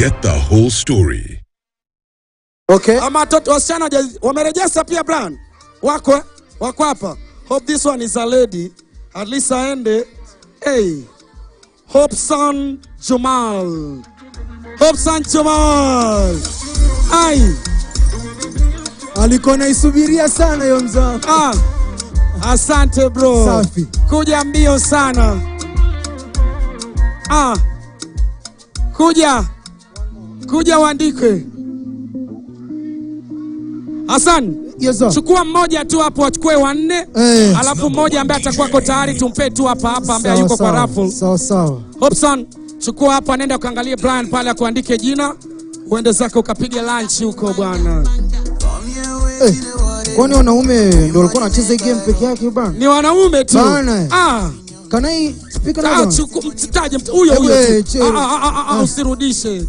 get the whole story. Okay. Ama toto wasichana wamerejesta pia Brian. Wako hapa. Hope this one is a lady. At least aende. Hey. Hobson Jamal. Ai. Alikuwa naisubiria sana hiyo mzao. Asante bro. Safi. Kuja mbio sana. Kuja uandike. Hassan. Yes, chukua mmoja tu hapo, achukue wanne. Alafu mmoja ambaye atakuwa tayari tumpe tu hapa ambaye yuko kwa raffle. Sawa. Hobson, chukua hapa, nenda ukaangalie Brian pale akuandike jina. Uende zako ukapige lunch huko bwana. Kwani wanaume ndio walikuwa wanacheza game peke yake bwana? Ni wanaume tu. Kanai speaker na mtaje huyo. Usirudishe.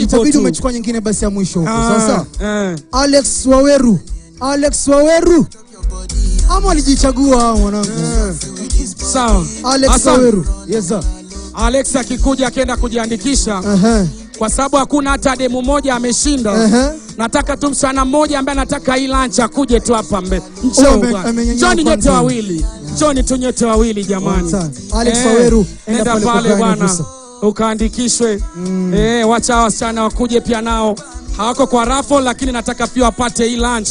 Itabidi umechukua nyingine basi ya mwisho huko. Sasa Alex Waweru. Ama alijichagua mwanangu. Sawa. Alex Waweru. Yes sir. Alex akikuja akaenda kujiandikisha. Kwa sababu hakuna hata demu moja ameshinda. Nataka tu msana mmoja ambaye anataka hii lunch akuje tu hapa mbele. Njoni nyote wawili. Njoni tu nyote wawili jamani. Alex Waweru enda pale bwana. Ukaandikishwe. Wacha wasichana wakuje pia nao. Hawako kwa raffle lakini nataka pia wapate hii lunch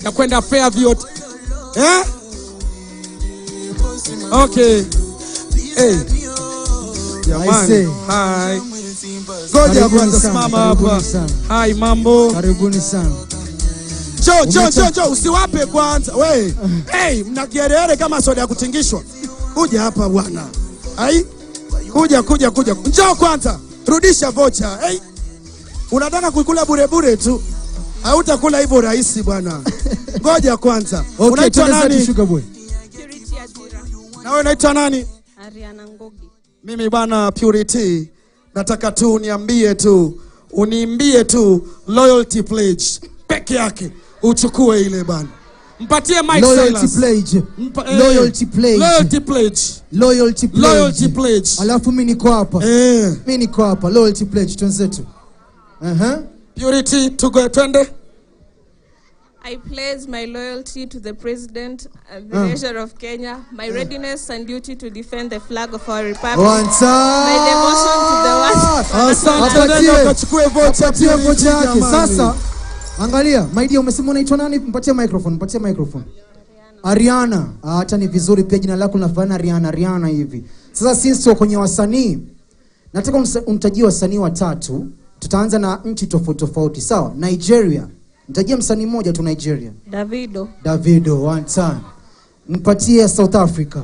ya kwenda Fairview. Okay. Jamani. Hi. Ngoja kwanza simama hapa. Hi mambo. Karibuni sana. Jo, usiwape kwanza. Mnagerere kama soda ya kutingishwa. Kuja hapa bwana. Kuja. Njoo kwanza. Rudisha vocha. Unataka kukula bure tu. Hautakula hivyo rahisi bwana. Ngoja kwanza. Unaitwa nani? Na wewe unaitwa nani? Ariana Ngogi. Mimi bwana Purity. Nataka tu uniimbie tu Loyalty Pledge peke yake. Uchukue ile bana. Mpatie mic silence. Loyalty Pledge. Alafu mimi niko hapa. Loyalty Pledge twenzetu. Purity twende. I pledge my loyalty to the President and the nation of Kenya, my readiness and duty to defend the flag of our republic, my devotion to the world. Sasa, angalia, my dear, umesema unaitwa nani? Mpatie microphone. Ariana. Hata ni vizuri pia jina lako linafanana Ariana hivi. Sasa sisi kwenye wasanii, nataka umtajie wasanii watatu. Tutaanza na nchi tofauti. Sawa? Nigeria. Nitajia msanii mmoja tu Nigeria. Davido, one time. Mpatie South Africa.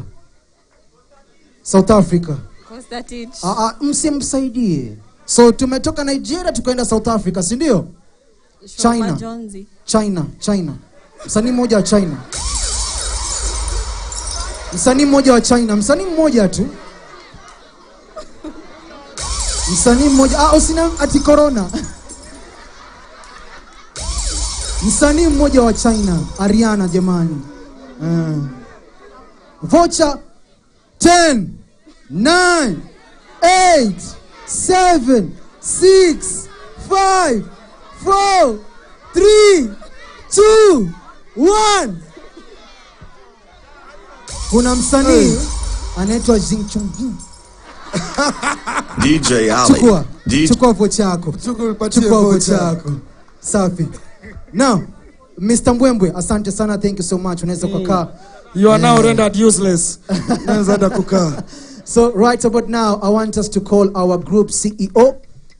Constantine. Msimsaidie. So tumetoka Nigeria tukaenda South Africa, si ndio? China. Msanii mmoja wa China. Msanii mmoja tu. Msanii mmoja. Usina ati corona. Msanii mmoja wa China, Ariana jamani. Vocha 10 9 8 7 6 5 4 3 2 1. Kuna msanii anaitwa Jing Chung. DJ Ali. Chukua vocha yako. Safi. Now, Mr. Mbwembwe, asante sana, thank you so much. Unaweza kukaa. You are now rendered useless. Unaweza kukaa. So right about now, I want us to call our group CEO.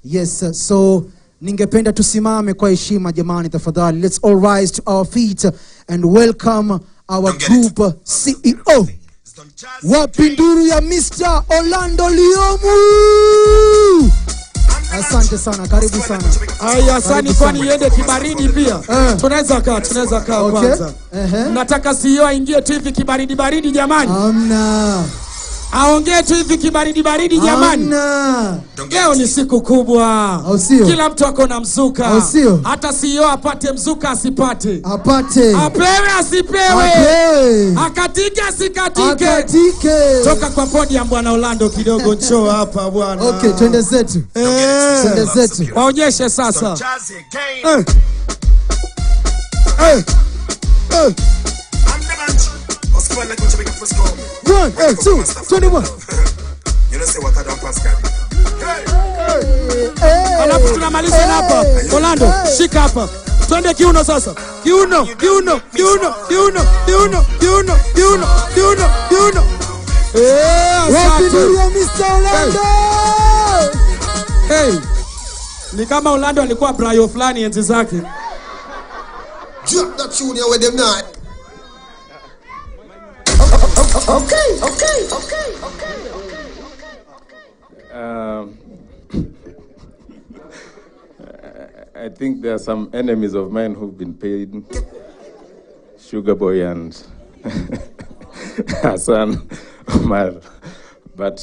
Yes, so ningependa tusimame kwa heshima jamani tafadhali. Let's all rise to our feet and welcome our group CEO. Wapinduru ya Mr. Orlando Liomu. Asante sana, karibu sana. Asante kwani yende kibaridi pia. Tunaweza kaa kwanza. Nataka CEO aingie tu hivi kibaridi jamani. Amna. Aongee tu hivi kibaridi baridi jamani. Leo ni siku kubwa. Kila mtu ako na mzuka. Hata CEO apate mzuka asipate. Apate. Apewe asipewe. Akatike asikatike. Toka kwa podium bwana Orlando kidogo njoo hapa bwana. Okay, twende zetu. Twende zetu. Waonyeshe sasa. One, two, 21. Alafu tunamaliza hapa. Orlando, shika hapa. Twende kiuno sasa. Kiuno. Mr. Orlando. Hey. Ni kama Orlando alikuwa Brayo fulani enzi zake. Drop that tune here with them now. Okay. I think there are some enemies of mine who've been paid Sugar Boy and Hassan Omar. But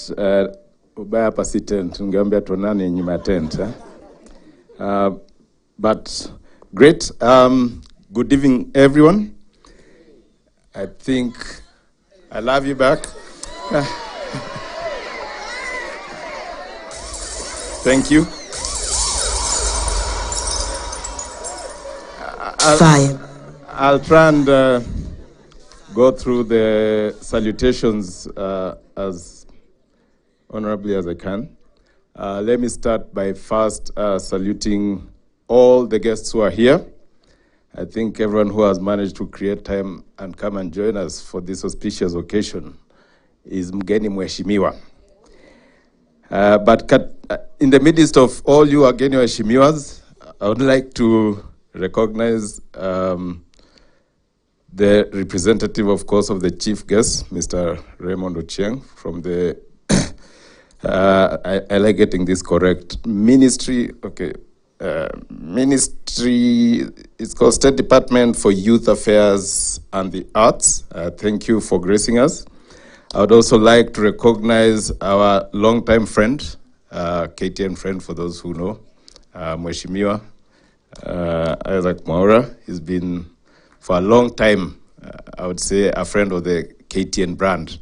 ubaya hapa si tent, ungeambia tuonane nyuma ya tent. But great. Good evening, everyone. I think I love you back. Thank you. I'll try and go through the salutations as honorably as I can. Let me start by first saluting all the guests who are here. I think everyone who has managed to create time and come and join us for this auspicious occasion is mgeni mheshimiwa. But in the midst of all you wageni waheshimiwas, I would like to recognize the representative, of course, of the chief guest, Mr. Raymond Ochieng, from the, I like getting this correct, Ministry, Ministry, it's called State Department for Youth Affairs and the Arts. Thank you for gracing us. I would also like to recognize our longtime friend, KTN friend for those who know, Mheshimiwa Isaac Mwaura. He's been for a long time, I would say, a friend of the KTN brand.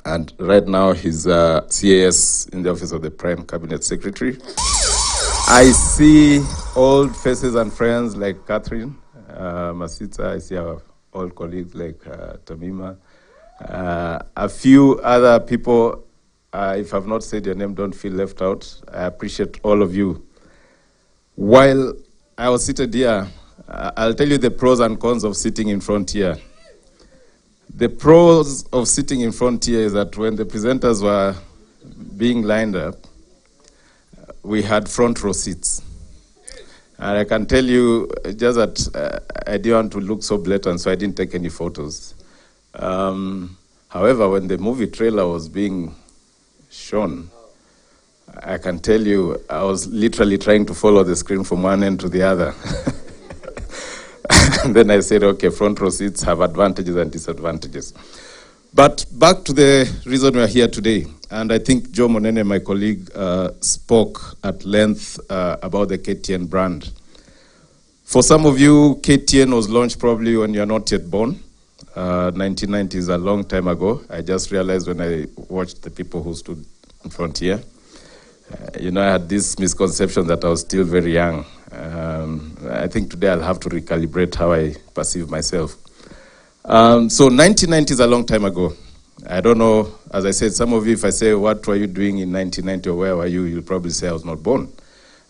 And right now he's CAS in the Office of the Prime Cabinet Secretary. I see old faces and friends like Catherine, Masita. I see our old colleagues like Tamima. A few other people, if I've not said your name, don't feel left out. I appreciate all of you. While I was seated here, I'll tell you the pros and cons of sitting in front here. The pros of sitting in front here is that when the presenters were being lined up, we had front row seats. And I can tell you just that I didn't want to look so blatant, so I didn't take any photos. However, when the movie trailer was being shown, I can tell you I was literally trying to follow the screen from one end to the other. And then I said, okay, front row seats have advantages and disadvantages. But back to the reason we're here today. And I think Joe Monene, my colleague, spoke at length about the KTN brand. For some of you, KTN was launched probably when you're not yet born. 1990 is a long time ago. I just realized when I watched the people who stood in front here. I had this misconception that I was still very young. I think today I'll have to recalibrate how I perceive myself. So 1990 is a long time ago. I don't know, as I said, some of you, if I say, what were you doing in 1990 or where were you, you'll probably say I was not born.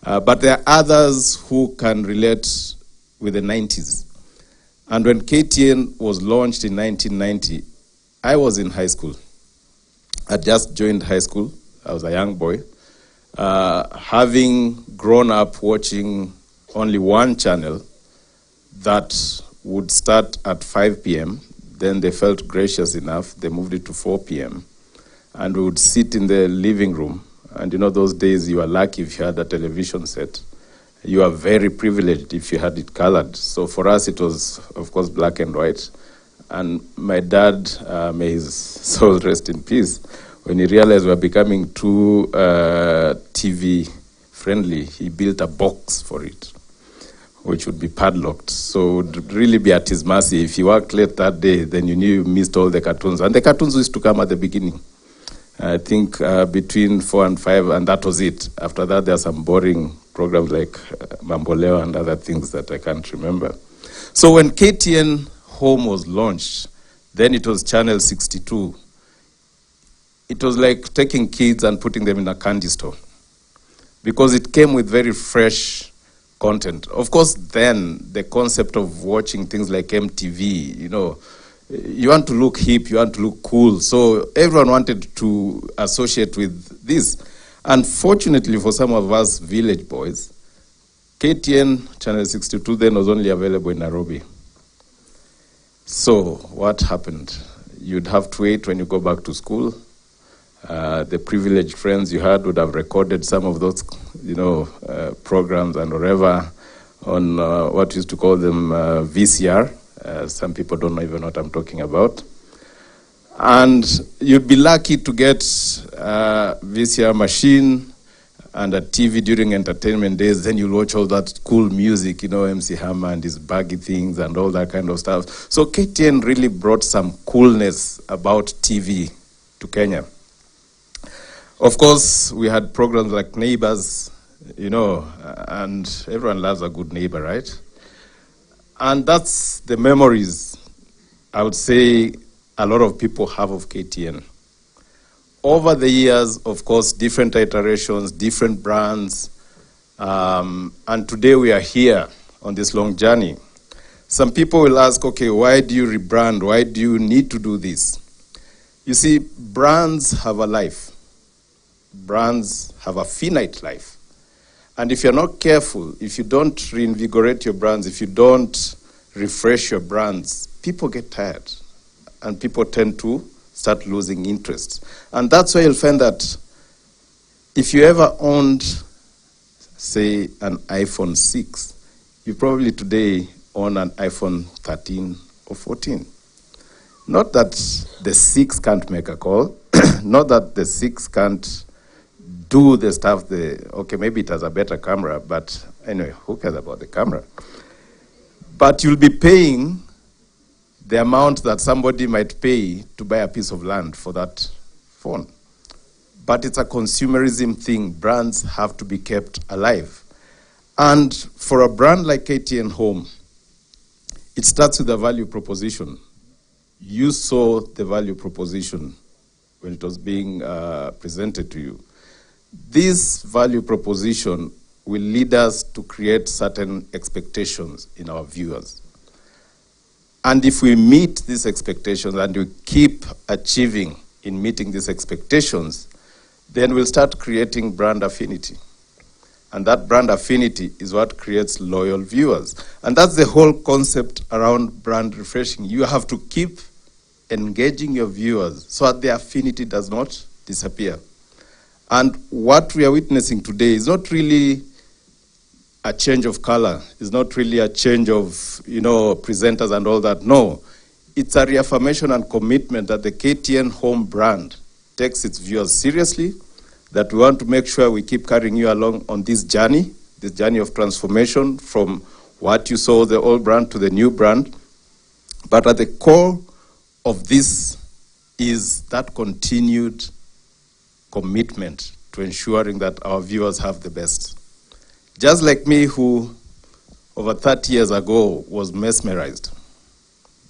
But there are others who can relate with the 90s. And when KTN was launched in 1990, I was in high school. I just joined high school. I was a young boy. Having grown up watching only one channel that would start at 5 p.m., then they felt gracious enough, they moved it to 4 p.m., and we would sit in the living room. And those days you were lucky if you had a television set. You are very privileged if you had it colored. So for us it was, of course, black and white. And my dad, may his soul rest in peace, when he realized we were becoming too TV friendly, he built a box for it, which would be padlocked. So it would really be at his mercy. If you worked late that day, then you knew you missed all the cartoons. And the cartoons used to come at the beginning. I think between 4 and 5, and that was it. After that, there are some boring programs like Mamboleo and other things that I can't remember. So when KTN Home was launched, then it was Channel 62. It was like taking kids and putting them in a candy store, because it came with very fresh content. Of course, then the concept of watching things like MTV, you know, you want to look hip, you want to look cool. So everyone wanted to associate with this. Unfortunately for some of us village boys, KTN Channel 62 then was only available in Nairobi. So what happened? You'd have to wait when you go back to school. The privileged friends you had would have recorded some of those, you know, programs and whatever on what we used to call them VCR. Some people don't even know what I'm talking about. And you'd be lucky to get a VCR machine and a TV during entertainment days. Then you'll watch all that cool music, you know, MC Hammer and his baggy things and all that kind of stuff. So KTN really brought some coolness about TV to Kenya. Of course, we had programs like Neighbors, you know, and everyone loves a good neighbor, right? And that's the memories, I would say, a lot of people have of KTN. Over the years, of course, different iterations, different brands, and today we are here on this long journey. Some people will ask, okay, why do you rebrand? Why do you need to do this? You see, brands have a life. Brands have a finite life. And if you're not careful, if you don't reinvigorate your brands, if you don't refresh your brands, people get tired. And people tend to start losing interest. And that's why you'll find that if you ever owned, say, an iPhone 6, you probably today own an iPhone 13 or 14. Not that the 6 can't make a call, not that the 6 can't do the stuff, okay, maybe it has a better camera, but anyway, who cares about the camera? But you'll be paying the amount that somebody might pay to buy a piece of land for that phone. But it's a consumerism thing. Brands have to be kept alive. And for a brand like KTN Home, it starts with a value proposition. You saw the value proposition when it was being presented to you. This value proposition will lead us to create certain expectations in our viewers. And if we meet these expectations and we keep achieving in meeting these expectations, then we'll start creating brand affinity. And that brand affinity is what creates loyal viewers. And that's the whole concept around brand refreshing. You have to keep engaging your viewers so that the affinity does not disappear. And what we are witnessing today is not really a change of color. It's not really a change of, you know, presenters and all that. No, it's a reaffirmation and commitment that the KTN Home brand takes its viewers seriously, that we want to make sure we keep carrying you along on this journey of transformation from what you saw, the old brand, to the new brand. But at the core of this is that continued commitment to ensuring that our viewers have the best. Just like me, who over 30 years ago was mesmerized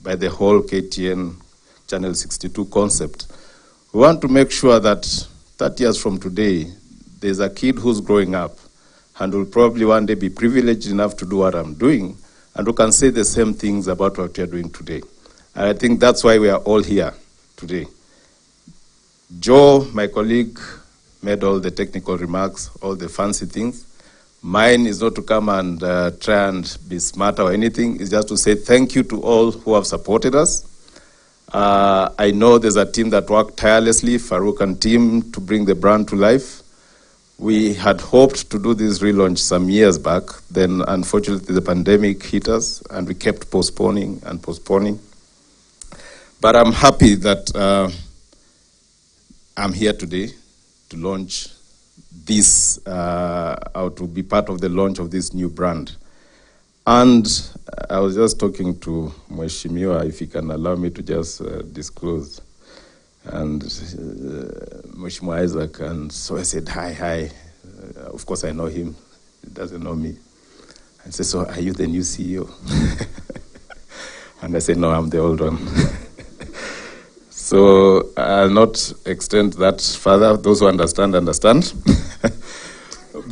by the whole KTN Channel 62 concept, we want to make sure that 30 years from today, there's a kid who's growing up and will probably one day be privileged enough to do what I'm doing and who can say the same things about what we are doing today. And I think that's why we are all here today. Joe, my colleague, made all the technical remarks, all the fancy things. Mine is not to come and try and be smart or anything. It's just to say thank you to all who have supported us. I know there's a team that worked tirelessly, Farouk and team, to bring the brand to life. We had hoped to do this relaunch some years back. Then, unfortunately, the pandemic hit us, and we kept postponing and postponing. But I'm happy that I'm here today to launch this, or to be part of the launch of this new brand. And I was just talking to Mheshimiwa, if he can allow me to just disclose. And Mheshimiwa Isaac, and so I said, hi. Of course I know him, he doesn't know me. I said, so are you the new CEO? And I said, no, I'm the old one. So I'll not extend that further. Those who understand.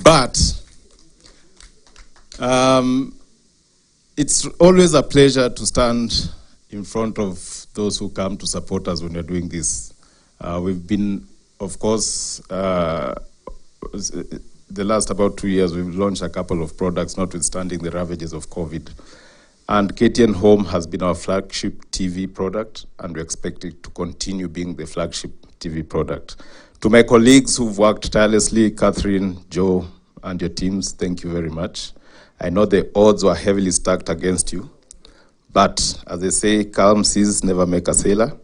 But it's always a pleasure to stand in front of those who come to support us when we're doing this. We've been, of course, the last about 2 years, we've launched a couple of products, notwithstanding the ravages of COVID. And KTN Home has been our flagship TV product, and we expect it to continue being the flagship TV product. To my colleagues who've worked tirelessly, Catherine, Joe, and your teams, thank you very much. I know the odds were heavily stacked against you, but as they say, calm seas never make a sailor.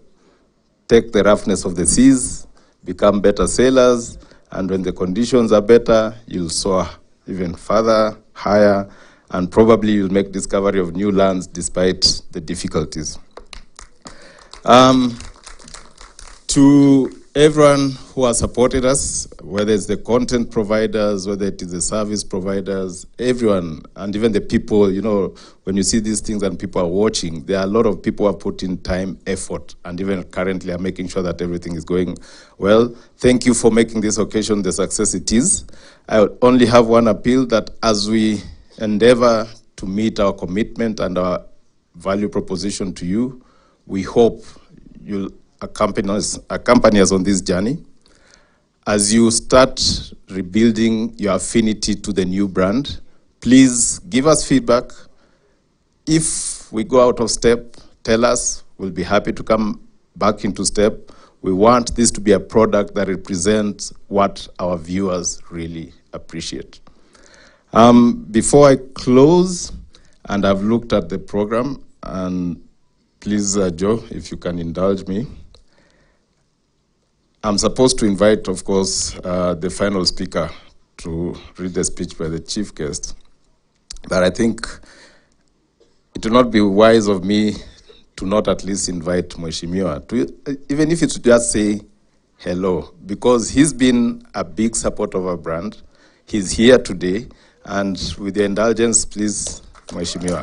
Take the roughness of the seas, become better sailors, and when the conditions are better, you'll soar even further, higher, and probably you'll make discovery of new lands despite the difficulties. To everyone who has supported us, whether it's the content providers, whether it is the service providers, everyone, and even the people, you know, when you see these things and people are watching, there are a lot of people who have put in time, effort, and even currently are making sure that everything is going well. Thank you for making this occasion the success it is. I only have one appeal, that as we endeavor to meet our commitment and our value proposition to you, we hope you'll accompany us on this journey. As you start rebuilding your affinity to the new brand, please give us feedback. If we go out of step, tell us. We'll be happy to come back into step. We want this to be a product that represents what our viewers really appreciate. Before I close, and I've looked at the program, and please, Joe, if you can indulge me, I'm supposed to invite, of course, the final speaker to read the speech by the chief guest. But I think it will not be wise of me to not at least invite Mheshimiwa, even if it's to just say hello, because he's been a big supporter of our brand. He's here today, and with your indulgence, please, Mheshimiwa.